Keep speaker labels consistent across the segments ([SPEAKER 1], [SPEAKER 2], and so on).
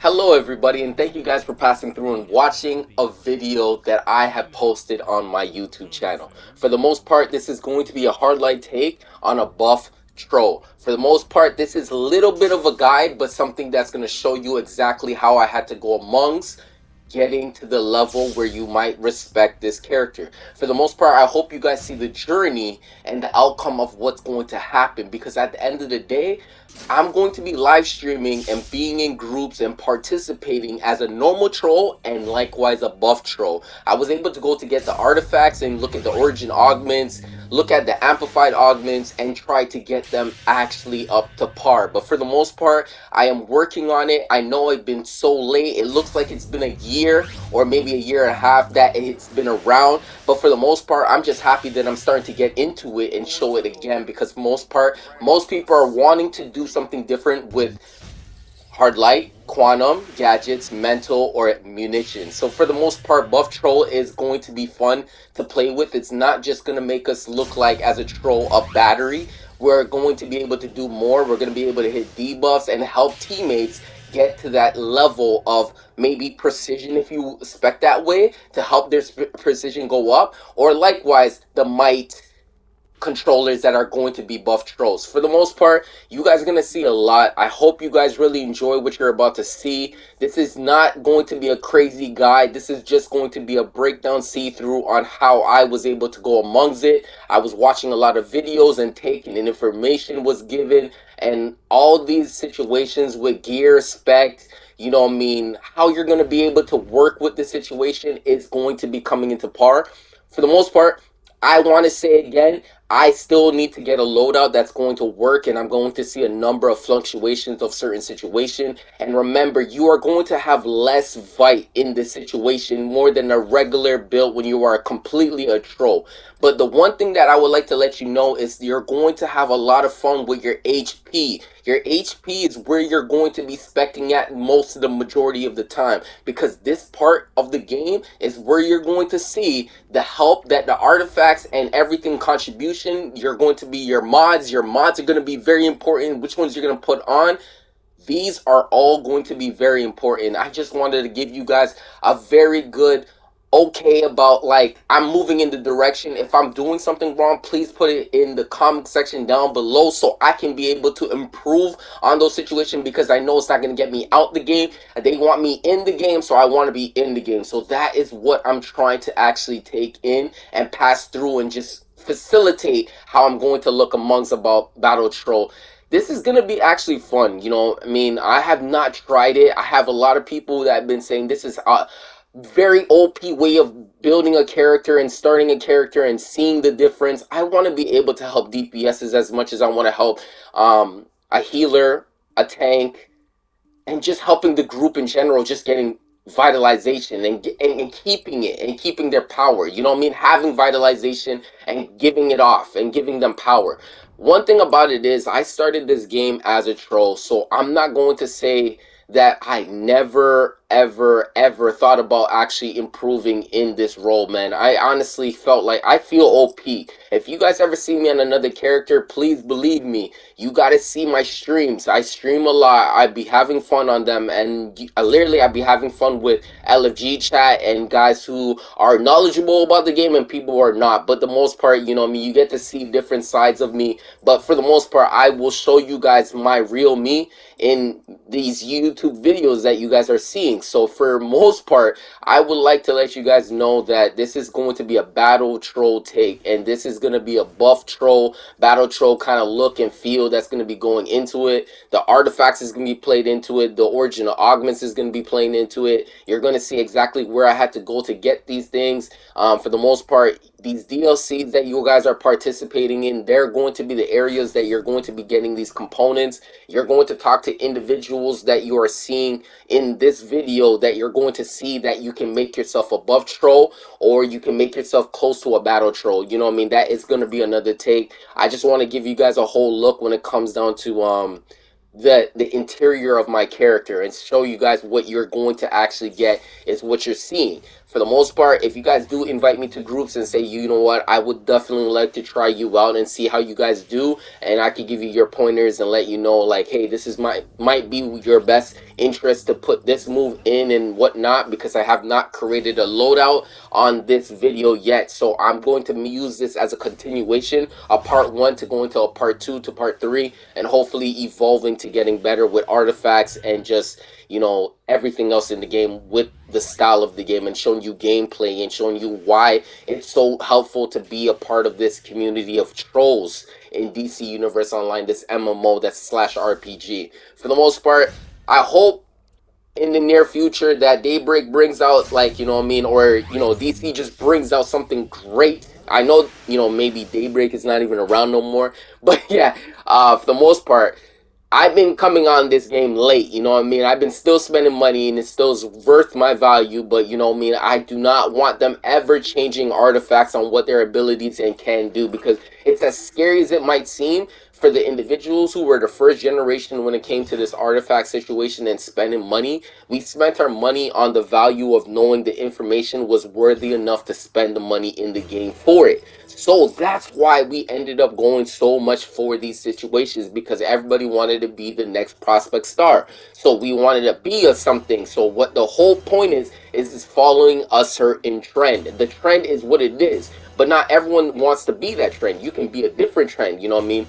[SPEAKER 1] Hello everybody, and thank you guys for passing through and watching a video that I have posted on my YouTube channel. For the most part, this is going to be a hard light take on a buff troll. For the most part, this is a little bit of a guide, but something that's going to show you exactly how I had to go amongst getting to the level where you might respect this character. For the most part, I hope you guys see the journey and the outcome of what's going to happen, because at the end of the day, I'm going to be live streaming and being in groups and participating as a normal troll and likewise a buff troll. I was able to go to get the artifacts and look at the origin augments, look at the amplified augments, and try to get them actually up to par. But for the most part, I am working on it. I know I've been so late. It looks like it's been a year or maybe a year and a half that it's been around. But for the most part, I'm just happy that I'm starting to get into it and show it again, because for the most part, most people are wanting to do something different with hard light, quantum, gadgets, mental, or munitions. So for the most part, buff troll is going to be fun to play with. It's not just going to make us look like as a troll a battery. We're going to be able to do more. We're going to be able to hit debuffs and help teammates get to that level of maybe precision, if you expect that way, to help their precision go up, or likewise the might controllers that are going to be buff trolls. For the most part, you guys are going to see a lot. I hope you guys really enjoy what you're about to see. This is not going to be a crazy guide. This is just going to be a breakdown see-through on how I was able to go amongst it. I was watching a lot of videos and taking, and information was given, and all these situations with gear, spec, you know what I mean, how you're going to be able to work with the situation is going to be coming into par. For the most part, I want to say again, I still need to get a loadout that's going to work, and I'm going to see a number of fluctuations of certain situation. And remember, you are going to have less fight in this situation more than a regular build when you are completely a troll. But the one thing that I would like to let you know is you're going to have a lot of fun with your HP. Your HP is where you're going to be specking at most of the majority of the time, because this part of the game is where you're going to see the help that the artifacts and everything contribution. You're going to be your mods. Your mods are going to be very important. Which ones you're going to put on, these are all going to be very important. I just wanted to give you guys a very good okay about, like, I'm moving in the direction. If I'm doing something wrong, please put it in the comment section down below so I can be able to improve on those situations, because I know it's not going to get me out the game. They want me in the game, so I want to be in the game. So that is what I'm trying to actually take in and pass through and just facilitate how I'm going to look amongst about Battle Troll. This is going to be actually fun. You know, I mean, I have not tried it. I have a lot of people that have been saying this is a very OP way of building a character and starting a character and seeing the difference. I want to be able to help DPSs as much as I want to help a healer, a tank, and just helping the group in general, just getting vitalization and keeping it and keeping their power. You know what I mean? Having vitalization and giving it off and giving them power. One thing about it is I started this game as a troll, so I'm not going to say that I never ever thought about actually improving in this role, man. I honestly felt like I feel OP. If you guys ever see me on another character, please believe me, you gotta see my streams. I stream a lot. I be having fun on them, and literally I be having fun with LFG chat and guys who are knowledgeable about the game and people who are not. But the most part, you know what I mean, you get to see different sides of me. But for the most part, I will show you guys my real me in these YouTube videos that you guys are seeing. So for most part, I would like to let you guys know that this is going to be a battle troll take, and this is going to be a buff troll, battle troll kind of look and feel that's going to be going into it. The artifacts is going to be played into it. The original augments is going to be playing into it. You're going to see exactly where I had to go to get these things. For the most part, these DLCs that you guys are participating in, they're going to be the areas that you're going to be getting these components. You're going to talk to individuals that you are seeing in this video, that you're going to see that you can make yourself a buff troll, or you can make yourself close to a battle troll. You know what I mean? That is going to be another take. I just want to give you guys a whole look when it comes down to the interior of my character, and show you guys what you're going to actually get is what you're seeing. For the most part, if you guys do invite me to groups and say, you know what, I would definitely like to try you out and see how you guys do, and I could give you your pointers and let you know, like, hey, this is might be your best interest to put this move in and whatnot, because I have not created a loadout on this video yet. So I'm going to use this as a continuation, a part one to go into a part two to part three, and hopefully evolving to getting better with artifacts and just, you know, everything else in the game with the style of the game, and showing you gameplay and showing you why it's so helpful to be a part of this community of trolls in DC Universe Online, this MMO that's slash RPG. For the most part, I hope in the near future that Daybreak brings out, like, you know what I mean, or, you know, DC just brings out something great. I know, you know, maybe Daybreak is not even around no more, but yeah, for the most part, I've been coming on this game late, you know what I mean? I've been still spending money and it still's worth my value, but you know what I mean? I do not want them ever changing artifacts on what their abilities and can do, because it's as scary as it might seem for the individuals who were the first generation when it came to this artifact situation and spending money. We spent our money on the value of knowing the information was worthy enough to spend the money in the game for it. So that's why we ended up going so much for these situations, because everybody wanted to be the next prospect star. So we wanted to be a something. So what the whole point is following a certain trend. The trend is what it is, but not everyone wants to be that trend. You can be a different trend, you know what I mean?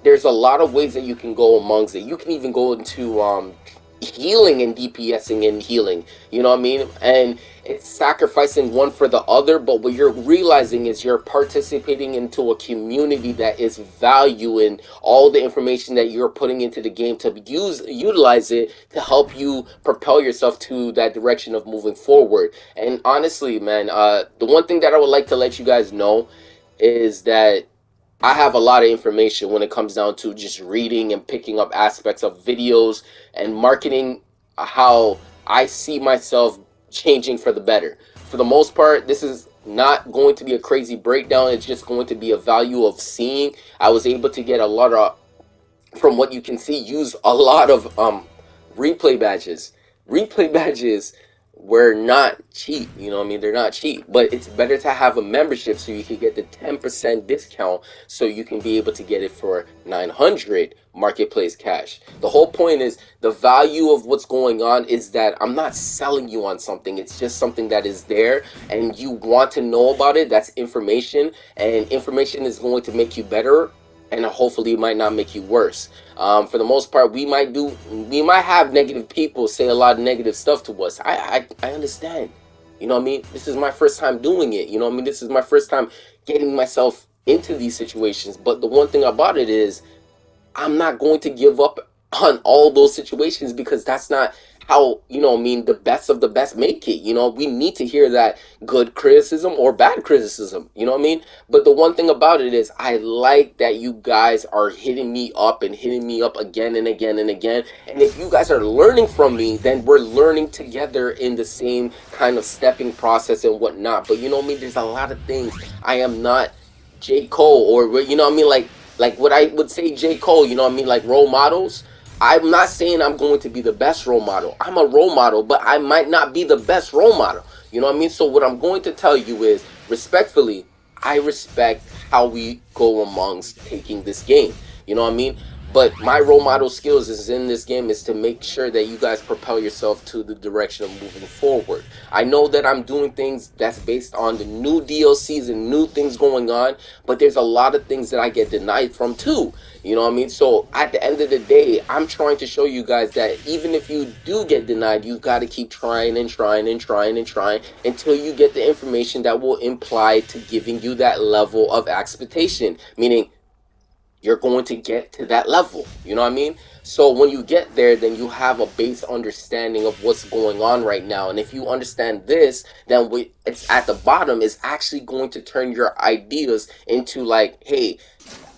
[SPEAKER 1] There's a lot of ways that you can go amongst it. You can even go into healing and DPSing and healing, you know what I mean? And it's sacrificing one for the other, but what you're realizing is you're participating into a community that is valuing all the information that you're putting into the game to utilize it to help you propel yourself to that direction of moving forward. And honestly, man, the one thing that I would like to let you guys know is that I have a lot of information when it comes down to just reading and picking up aspects of videos and marketing, how I see myself changing for the better. For the most part, this is not going to be a crazy breakdown. It's just going to be a value of seeing. I was able to get a lot of, from what you can see, use a lot of replay badges. Replay badges were not cheap, you know what I mean? They're not cheap, but it's better to have a membership so you can get the 10% discount, so you can be able to get it for 900 marketplace cash. The whole point is, the value of what's going on is that I'm not selling you on something. It's just something that is there and you want to know about it. That's information, and information is going to make you better, and hopefully it might not make you worse. For the most part, we might have negative people say a lot of negative stuff to us. I understand. You know what I mean? This is my first time doing it. You know what I mean? This is my first time getting myself into these situations. But the one thing about it is, I'm not going to give up on all those situations, because that's not how, you know, I mean, the best of the best make it. You know, we need to hear that good criticism or bad criticism, you know what I mean? But the one thing about it is, I like that you guys are hitting me up and hitting me up again and again and again. And if you guys are learning from me, then we're learning together in the same kind of stepping process and whatnot. But you know what I mean? There's a lot of things. I am not J. Cole, or, you know what I mean? Like what I would say J. Cole, you know what I mean? Like role models. I'm not saying I'm going to be the best role model. I'm a role model, but I might not be the best role model. You know what I mean? So what I'm going to tell you is, respectfully, I respect how we go amongst taking this game. You know what I mean? But my role model skills is in this game is to make sure that you guys propel yourself to the direction of moving forward. I know that I'm doing things that's based on the new DLCs and new things going on, but there's a lot of things that I get denied from too. You know what I mean? So at the end of the day, I'm trying to show you guys that even if you do get denied, you got to keep trying and trying and trying and trying until you get the information that will imply to giving you that level of expectation, meaning you're going to get to that level. You know what I mean? So when you get there, then you have a base understanding of what's going on right now. And if you understand this, then it's at the bottom is actually going to turn your ideas into like, hey,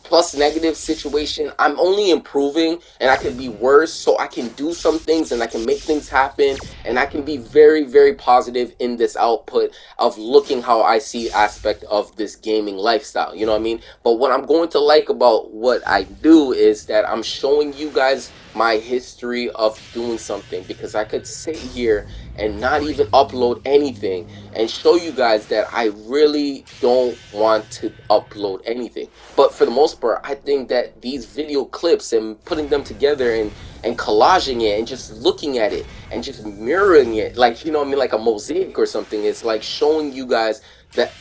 [SPEAKER 1] plus negative situation, I'm only improving and I can be worse, so I can do some things and I can make things happen, and I can be very, very positive in this output of looking how I see aspect of this gaming lifestyle, you know what I mean? But what I'm going to like about what I do is that I'm showing you guys my history of doing something, because I could sit here and not even upload anything and show you guys that I really don't want to upload anything. But for the most part, I think that these video clips and putting them together and collaging it and just looking at it and just mirroring it, like, you know what I mean, like a mosaic or something, it's like showing you guys that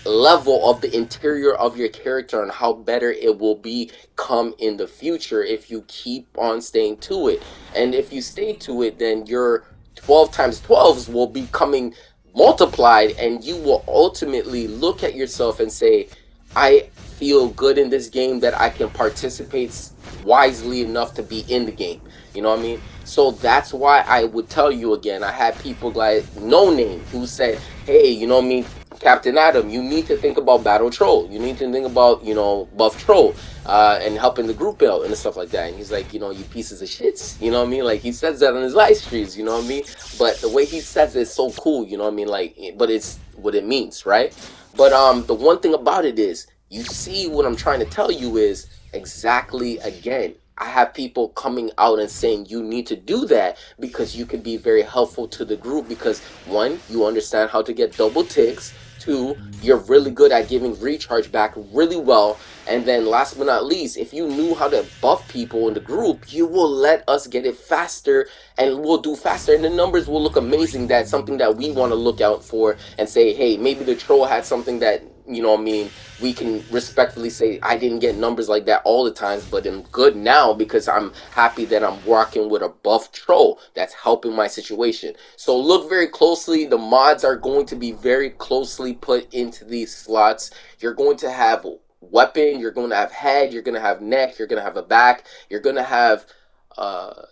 [SPEAKER 1] level of the interior of your character and how better it will become in the future if you keep on staying to it. And if you stay to it, then your 12 times 12s will be coming multiplied, and you will ultimately look at yourself and say, I feel good in this game, that I can participate wisely enough to be in the game. You know what I mean? So that's why I would tell you again, I had people like No Name who said, hey, you know what I mean, Captain Adam, you need to think about Battle Troll. You need to think about, you know, Buff Troll, and helping the group out and stuff like that. And he's like, you know, you pieces of shits. You know what I mean? Like, he says that on his live streams, you know what I mean? But the way he says it is so cool, you know what I mean? Like, but it's what it means, right? But the one thing about it is, you see what I'm trying to tell you is exactly, again, I have people coming out and saying you need to do that because you can be very helpful to the group, because one, you understand how to get double ticks. Two, you're really good at giving recharge back really well. And then last but not least, if you knew how to buff people in the group, you will let us get it faster, and we'll do faster, and the numbers will look amazing. That's something that we want to look out for and say, hey, maybe the troll had something that, you know what I mean, we can respectfully say, I didn't get numbers like that all the times, but I'm good now because I'm happy that I'm working with a buff troll that's helping my situation. So look very closely. The mods are going to be very closely put into these slots. You're going to have weapon, you're going to have head, you're going to have neck, you're going to have a back, you're going to have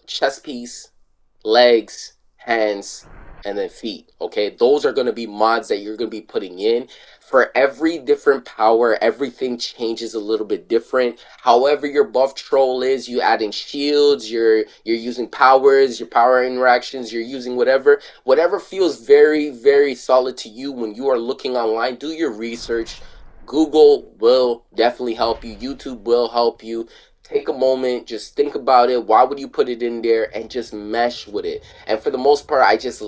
[SPEAKER 1] chest piece, legs, hands, and then feet. Okay, those are going to be mods that you're going to be putting in. For every different power, everything changes a little bit different. However your buff troll is, you adding shields, you're using powers, your power interactions, you're using whatever feels very, very solid to you when you are looking online. Do your research. Google will definitely help you. YouTube will help you. Take a moment, just think about it. Why would you put it in there, and just mesh with it? And for the most part, I just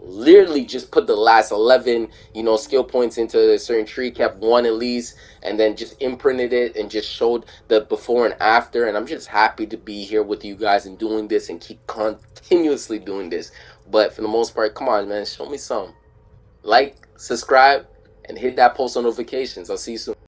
[SPEAKER 1] literally just put the last 11, you know, skill points into a certain tree, kept one at least, and then just imprinted it and just showed the before and after. And I'm just happy to be here with you guys and doing this and keep continuously doing this. But for the most part, come on, man, show me some. Like, subscribe, and hit that post notifications. I'll see you soon.